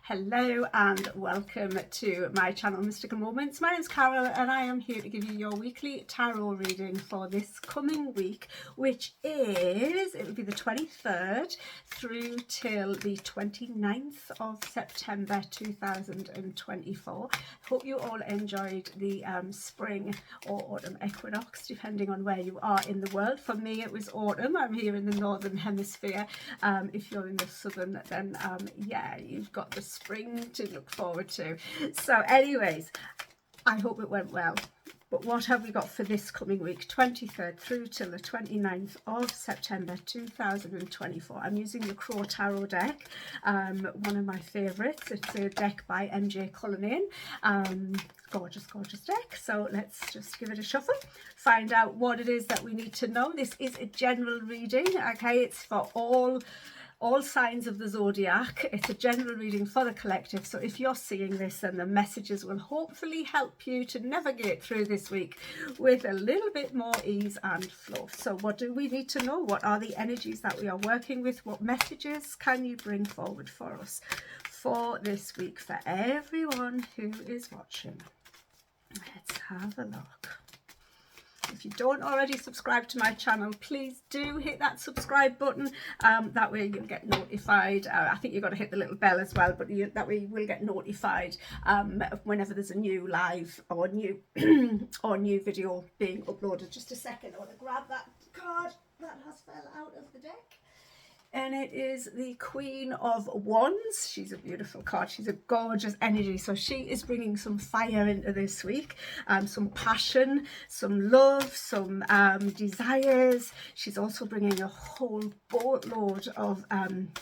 Hello and welcome to my channel Mystical Moments. My name is Carol and I am here to give you your weekly tarot reading for this coming week, which is, it will be the 23rd through till the 29th of September 2024. Hope you all enjoyed the spring or autumn equinox, depending on where you are in the world. For me it was autumn. I'm here in the northern hemisphere. If you're in the southern, then yeah, you've got the spring to look forward to. So anyways, I hope it went well. But what have we got for this coming week, 23rd through till the 29th of September 2024? I'm using the Crow Tarot deck, one of my favourites. It's a deck by Cullinane. Gorgeous, gorgeous deck. So let's just give it a shuffle, find out what it is that we need to know. This is a general reading, okay? It's for all signs of the zodiac. It's a general reading for the collective, so if you're seeing this, then the messages will hopefully help you to navigate through this week with a little bit more ease and flow. So what do we need to know? What are the energies that we are working with? What messages can you bring forward for us for this week, for everyone who is watching? Let's have a look. If you don't already subscribe to my channel, please do hit that subscribe button. That way you'll get notified. I think you've got to hit the little bell as well, but that way you will get notified whenever there's a new live or new or new video being uploaded. Just a second, I want to grab that card that has fell out of the deck. And it is the Queen of Wands. She's a beautiful card. She's a gorgeous energy. So she is bringing some fire into this week, some passion, some love, some desires. She's also bringing a whole boatload of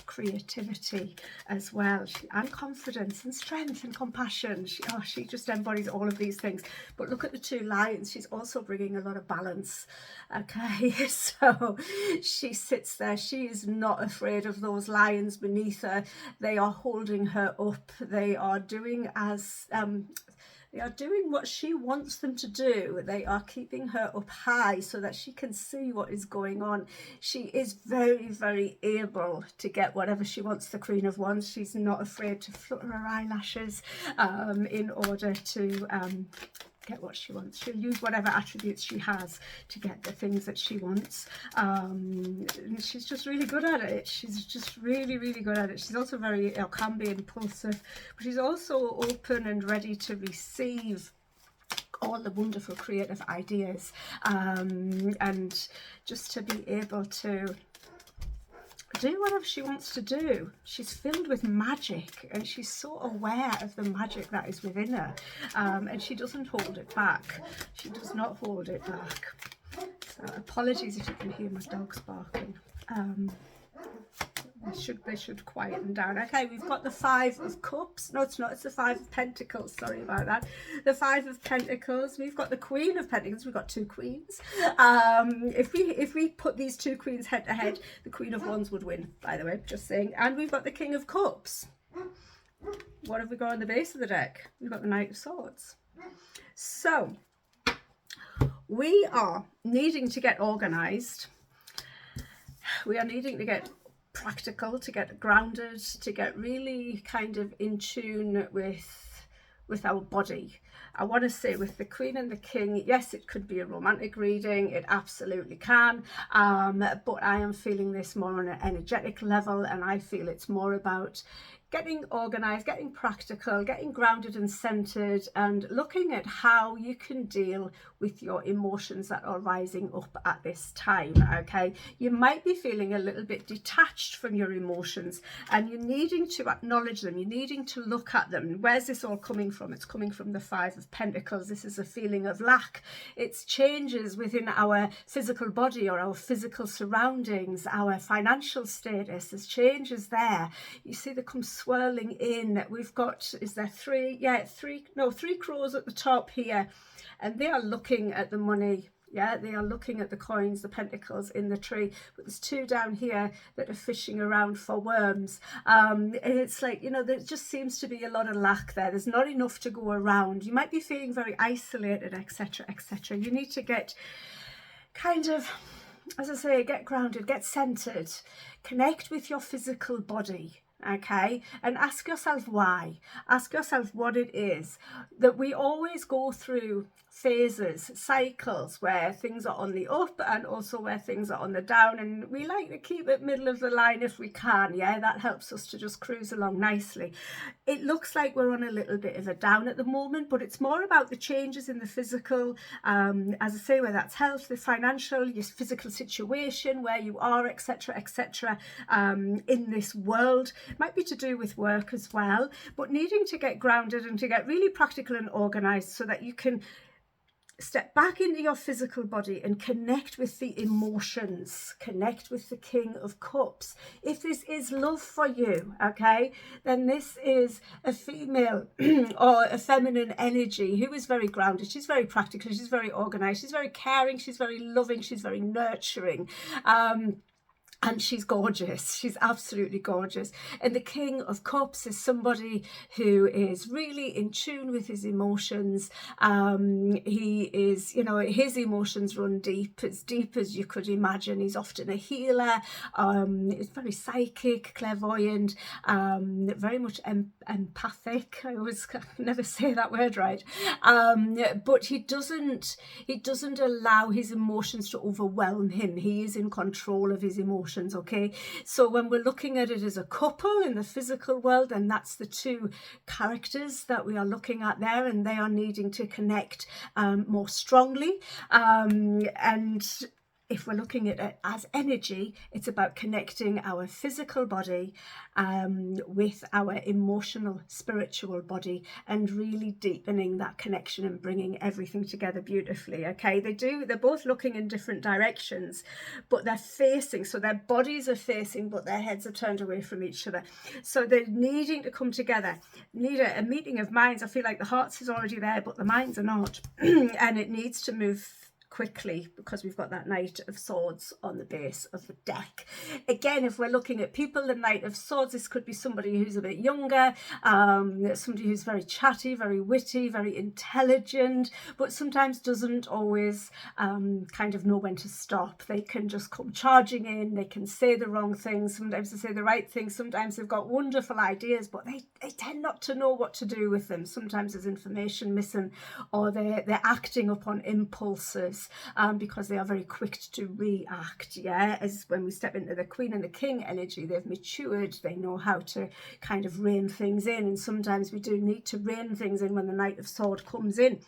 creativity as well, and confidence and strength and compassion. She just embodies all of these things. But look at the two lions. She's also bringing a lot of balance. Okay, so she sits there. She is not afraid of those lions beneath her. They are holding her up. They are doing what she wants them to do. They are keeping her up high so that she can see what is going on. She is very, very able to get whatever she wants, the Queen of Wands. She's not afraid to flutter her eyelashes in order to get what she wants. She'll use whatever attributes she has to get the things that she wants. And she's just really good at it. She's just really, really good at it. She's also very, can be impulsive, but she's also open and ready to receive all the wonderful creative ideas, and just to be able to do whatever she wants to do. She's filled with magic and she's so aware of the magic that is within her, and she doesn't hold it back. She does not hold it back. So apologies if you can hear my dogs barking. They should quieten down. Okay, we've got the Five of Cups. No, it's not. It's the Five of Pentacles. Sorry about that. The Five of Pentacles. We've got the Queen of Pentacles. We've got two queens. If we put these two queens head to head, the Queen of Wands would win, by the way, just saying. And we've got the King of Cups. What have we got on the base of the deck? We've got the Knight of Swords. So we are needing to get organized. We are needing to get practical, to get grounded, to get really kind of in tune with our body. I want to say with the Queen and the King, yes, it could be a romantic reading. It absolutely can. But I am feeling this more on an energetic level, and I feel it's more about getting organized, getting practical, getting grounded and centered, and looking at how you can deal with your emotions that are rising up at this time. Okay, you might be feeling a little bit detached from your emotions, and you're needing to acknowledge them. You're needing to look at them. Where's this all coming from? It's coming from the Five of Pentacles. This is a feeling of lack. It's changes within our physical body or our physical surroundings, our financial status. There's changes there. You see, there comes swirling in. We've got, is there three? Yeah, three crows at the top here, and they are looking at the money. Yeah, they are looking at the coins, the pentacles in the tree, but there's two down here that are fishing around for worms. And it's like, there just seems to be a lot of lack there. There's not enough to go around. You might be feeling very isolated, etc., etc. You need to get kind of, as I say, get grounded, get centered, connect with your physical body. okay, and ask yourself why. Ask yourself what it is that we always go through phases, cycles where things are on the up and also where things are on the down, and we like to keep it middle of the line if we can. Yeah, that helps us to just cruise along nicely. It looks like we're on a little bit of a down at the moment, but it's more about the changes in the physical, as I say, where that's health, the financial, your physical situation, where you are, etc., etc., in this world. It might be to do with work as well, but needing to get grounded and to get really practical and organized so that you can step back into your physical body and connect with the emotions, connect with the King of Cups. If this is love for you, okay, then this is a female or a feminine energy who is very grounded. She's very practical, she's very organized, she's very caring, she's very loving, she's very nurturing. And she's gorgeous. She's absolutely gorgeous. And the King of Cups is somebody who is really in tune with his emotions. He is, you know, his emotions run deep as you could imagine. He's often a healer. He's very psychic, clairvoyant, very much empathic. I always never say that word right. But he doesn't allow his emotions to overwhelm him. He is in control of his emotions. Okay, so when we're looking at it as a couple in the physical world, then that's the two characters that we are looking at there, and they are needing to connect more strongly. And if we're looking at it as energy, it's about connecting our physical body with our emotional, spiritual body, and really deepening that connection and bringing everything together beautifully. Okay, they're both looking in different directions, but they're facing, so their bodies are facing, but their heads are turned away from each other. So they're needing to come together, need a meeting of minds. I feel like the hearts is already there, but the minds are not. And it needs to move quickly because we've got that Knight of Swords on the base of the deck. Again, if we're looking at people, the Knight of Swords, this could be somebody who's a bit younger, somebody who's very chatty, very witty, very intelligent, but sometimes doesn't always kind of know when to stop. They can just come charging in, they can say the wrong things, sometimes they say the right things, sometimes they've got wonderful ideas, but they tend not to know what to do with them. Sometimes there's information missing, or they're acting upon impulses. Because they are very quick to react. Yeah, as when we step into the Queen and the King energy, they've matured, they know how to kind of rein things in, and sometimes we do need to rein things in when the Knight of Swords comes in.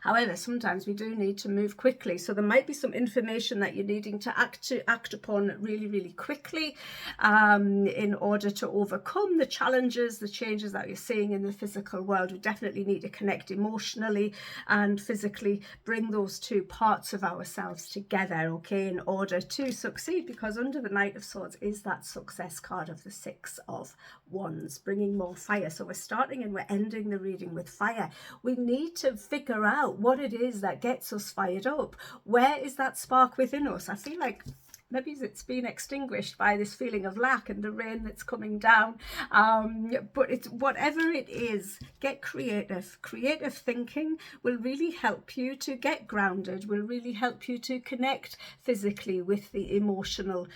However, sometimes we do need to move quickly. So there might be some information that you're needing to act upon really, really quickly in order to overcome the challenges, the changes that you're seeing in the physical world. We definitely need to connect emotionally and physically, bring those two parts of ourselves together, okay, in order to succeed, because under the Knight of Swords is that success card of the Six of Wands, bringing more fire. So we're starting and we're ending the reading with fire. We need to figure out what it is that gets us fired up. Where is that spark within us? I feel like maybe it's been extinguished by this feeling of lack and the rain that's coming down. But it's whatever it is, get creative. Creative thinking will really help you to get grounded, will really help you to connect physically with the emotional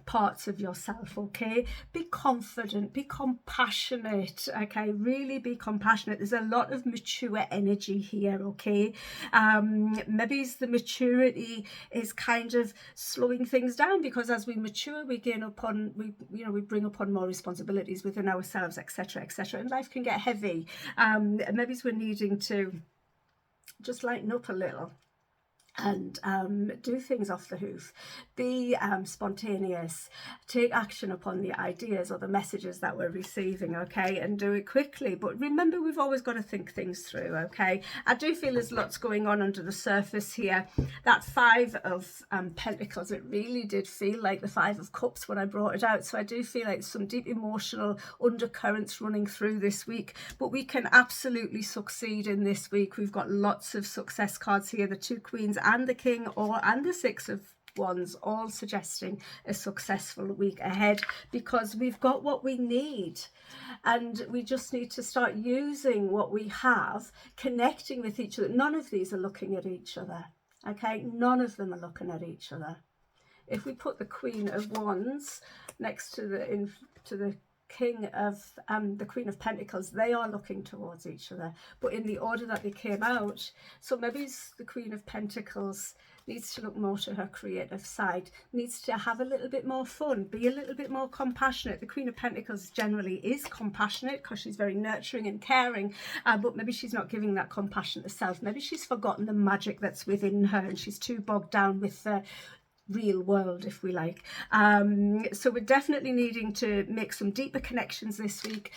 parts of yourself, okay? Be confident, be compassionate, okay? Really be compassionate. There's a lot of mature energy here, okay? Maybe the maturity is kind of slowing things down, because as we mature, we gain upon, we bring upon more responsibilities within ourselves, etc., etc., and life can get heavy. Maybe we're needing to just lighten up a little and do things off the hoof, be spontaneous, take action upon the ideas or the messages that we're receiving, okay, and do it quickly. But remember, we've always got to think things through, okay? I do feel there's lots going on under the surface here. That Five of Pentacles, it really did feel like the Five of Cups when I brought it out. So I do feel like some deep emotional undercurrents running through this week, but we can absolutely succeed in this week. We've got lots of success cards here, the Two Queens and the King and the Six of Wands, all suggesting a successful week ahead, because we've got what we need and we just need to start using what we have, connecting with each other. None of these are looking at each other, okay? None of them are looking at each other. if we put the Queen of Wands next to the King of the Queen of Pentacles, they are looking towards each other, but in the order that they came out. So maybe the Queen of Pentacles needs to look more to her creative side, needs to have a little bit more fun, be a little bit more compassionate. The Queen of Pentacles generally is compassionate because she's very nurturing and caring, but maybe she's not giving that compassion to self. Maybe she's forgotten the magic that's within her and she's too bogged down with the real world, if we like. So we're definitely needing to make some deeper connections this week,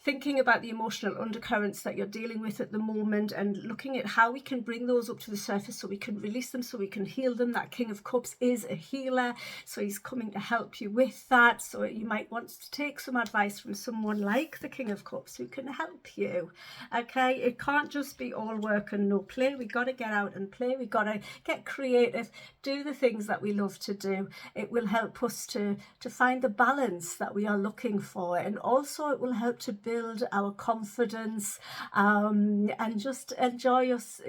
thinking about the emotional undercurrents that you're dealing with at the moment and looking at how we can bring those up to the surface so we can release them, so we can heal them. That King of Cups is a healer, so he's coming to help you with that. So you might want to take some advice from someone like the King of Cups who can help you. Okay, it can't just be all work and no play. We got to get out and play. We got to get creative, do the things that we love to do. It will help us to find the balance that we are looking for, and also it will help to build our confidence, and just enjoy us,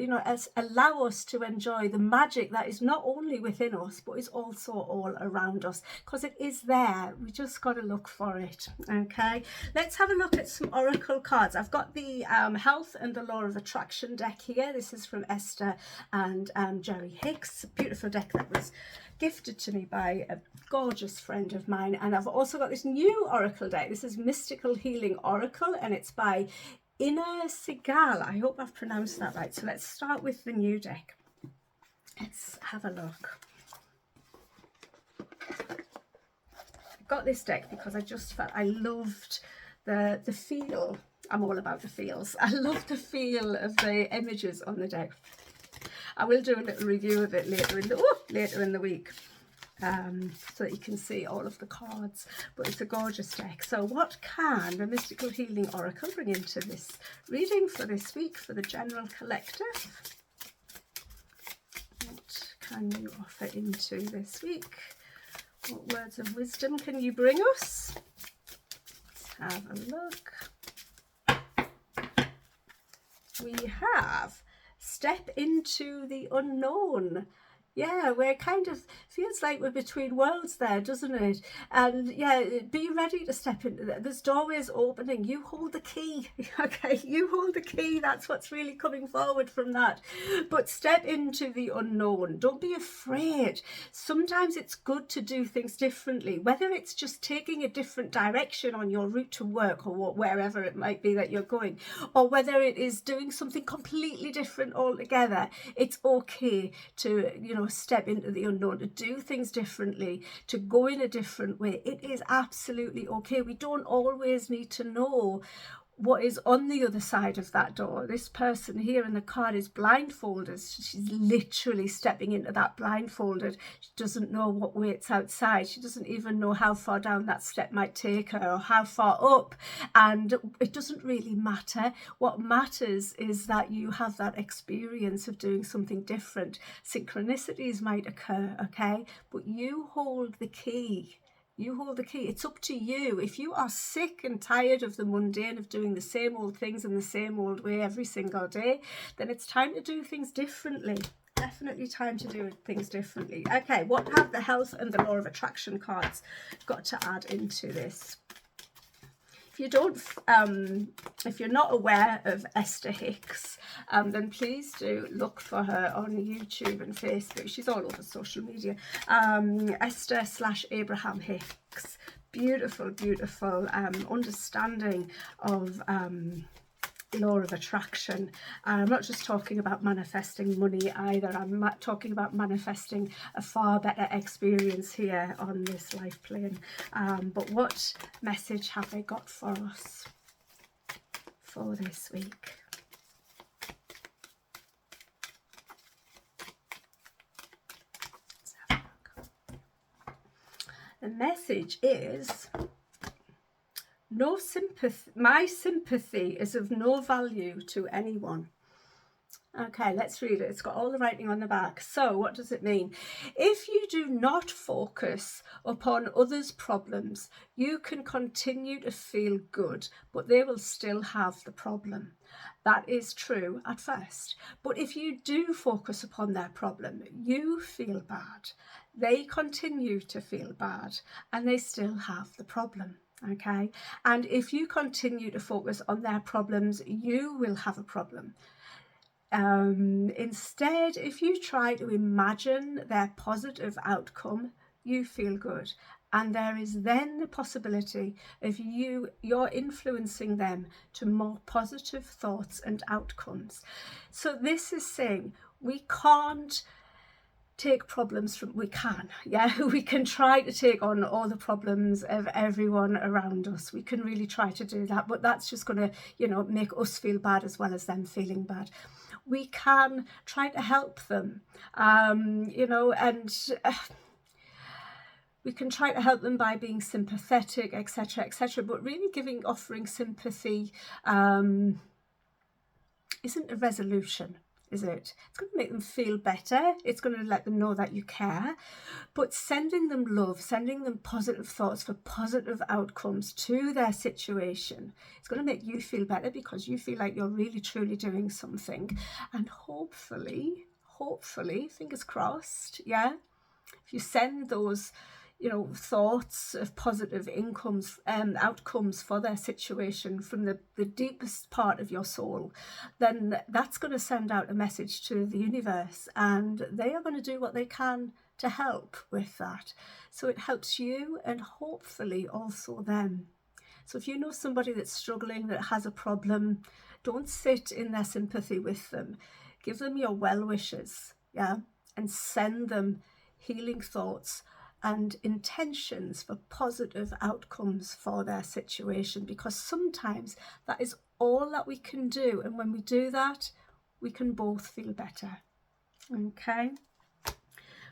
allow us to enjoy the magic that is not only within us but is also all around us, because it is there. We just got to look for it. Okay, let's have a look at some oracle cards. I've got the Health and the Law of Attraction deck here. This is from Esther and Jerry Hicks. A beautiful deck that was gifted to me by a gorgeous friend of mine. And I've also got this new oracle deck. This is Mystical Healing Oracle, and it's by Segal. I hope I've pronounced that right. So let's start with the new deck. Let's have a look. I got this deck because I just felt I loved the feel. I'm all about the feels. I love the feel of the images on the deck. I will do a little review of it later in the week, so that you can see all of the cards. But it's a gorgeous deck. So what can the Mystical Healing Oracle bring into this reading for this week for the general collective? What can you offer into this week? What words of wisdom can you bring us? Let's have a look. We have step into the unknown. Yeah, we're kind of, feels like we're between worlds there, doesn't it? And yeah, be ready to step into that. There's doorways opening. You hold the key. Okay, you hold the key. That's what's really coming forward from that. But step into the unknown. Don't be afraid. Sometimes it's good to do things differently, whether it's just taking a different direction on your route to work or wherever it might be that you're going, or whether it is doing something completely different altogether. It's okay to, step into the unknown, to do things differently, to go in a different way. It is absolutely okay. We don't always need to know what is on the other side of that door. This person here in the card is blindfolded. She's literally stepping into that blindfolded. She doesn't know what waits outside. She doesn't even know how far down that step might take her or how far up. And it doesn't really matter. What matters is that you have that experience of doing something different. Synchronicities might occur, okay? But you hold the key. You hold the key. It's up to you. If you are sick and tired of the mundane, of doing the same old things in the same old way every single day, then it's time to do things differently. Definitely time to do things differently. Okay, what have the Health and the Law of Attraction cards got to add into this? If you don't, if you're not aware of Esther Hicks, then please do look for her on YouTube and Facebook. She's all over social media. Esther/Abraham Hicks. Beautiful, beautiful understanding of law of attraction. I'm not just talking about manifesting money either. I'm talking about manifesting a far better experience here on this life plane. But what message have they got for us for this week? Let's have a look. The message is, no sympathy. My sympathy is of no value to anyone. Okay, let's read it. It's got all the writing on the back. So what does it mean? If you do not focus upon others' problems, you can continue to feel good, but they will still have the problem. That is true at first. But if you do focus upon their problem, you feel bad. they continue to feel bad and they still have the problem. Okay, and if you continue to focus on their problems, you will have a problem. Instead, if you try to imagine their positive outcome, you feel good. And there is then the possibility of you're influencing them to more positive thoughts and outcomes. So this is saying we can't take problems from, we can try to take on all the problems of everyone around us. We can really try to do that, but that's just going to make us feel bad as well as them feeling bad. We can try to help them, and we can try to help them by being sympathetic, etc., etc. But really offering sympathy isn't a resolution, is it? It's going to make them feel better. It's going to let them know that you care. But sending them love, sending them positive thoughts for positive outcomes to their situation, it's going to make you feel better because you feel like you're really truly doing something. And hopefully, fingers crossed, if you send those thoughts of positive outcomes for their situation from the deepest part of your soul, then that's going to send out a message to the universe, and they are going to do what they can to help with that. So it helps you and hopefully also them. So if you know somebody that's struggling, that has a problem, don't sit in their sympathy with them. Give them your well wishes, and send them healing thoughts and intentions for positive outcomes for their situation, because sometimes that is all that we can do, and when we do that, we can both feel better. Okay,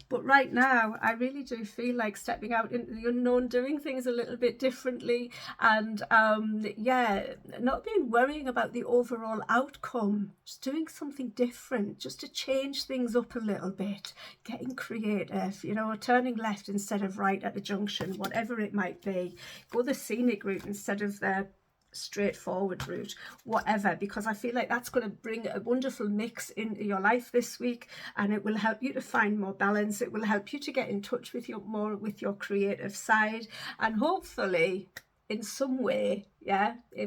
but right now I really do feel like stepping out into the unknown, doing things a little bit differently, and not being worrying about the overall outcome, just doing something different, just to change things up a little bit, getting creative, turning left instead of right at a junction, whatever it might be. Go the scenic route instead of the straightforward route, whatever, because I feel like that's going to bring a wonderful mix into your life this week, and it will help you to find more balance. It will help you to get in touch with your creative side, and hopefully in some way,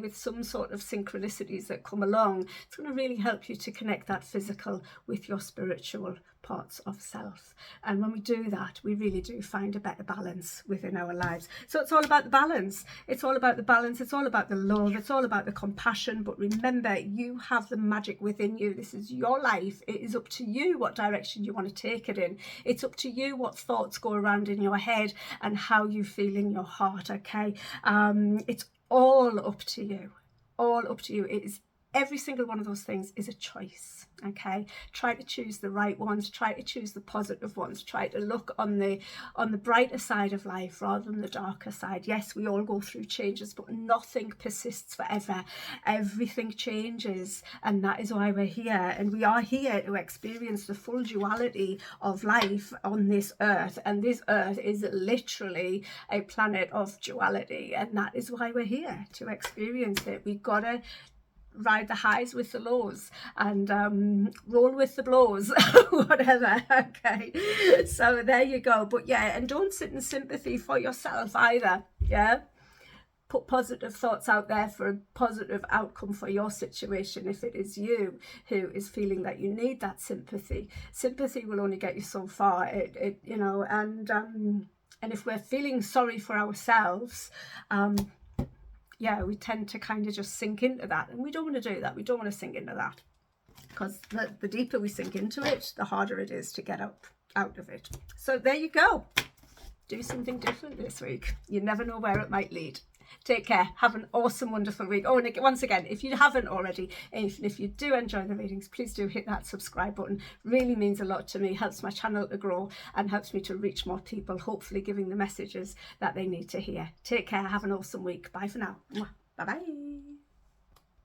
with some sort of synchronicities that come along, it's going to really help you to connect that physical with your spiritual parts of self. And when we do that, we really do find a better balance within our lives. So it's all about the balance. It's all about the balance. It's all about the love. It's all about the compassion. But remember, you have the magic within you. This is your life. It is up to you what direction you want to take it in. It's up to you what thoughts go around in your head and how you feel in your heart. Okay, it's all up to you. All up to you. It is. Every single one of those things is a choice. Okay, try to choose the right ones, try to choose the positive ones, try to look on the brighter side of life rather than the darker side. Yes, we all go through changes, but nothing persists forever. Everything changes, and that is why we're here. And we are here to experience the full duality of life on this earth, and this earth is literally a planet of duality, and that is why we're here, to experience it. We've got to ride the highs with the lows and roll with the blows, whatever. Okay, so there you go. But and don't sit in sympathy for yourself either. Put positive thoughts out there for a positive outcome for your situation. If it is you who is feeling that you need that sympathy will only get you so far. And if we're feeling sorry for ourselves, we tend to kind of just sink into that, and we don't want to do that. We don't want to sink into that, because the deeper we sink into it, the harder it is to get up out of it. So there you go. Do something different this week. You never know where it might lead. Take care. Have an awesome, wonderful week. Oh, and once again, if you haven't already, and if you do enjoy the readings, please do hit that subscribe button. Really means a lot to me. Helps my channel to grow and helps me to reach more people, hopefully giving the messages that they need to hear. Take care. Have an awesome week. Bye for now. Bye-bye.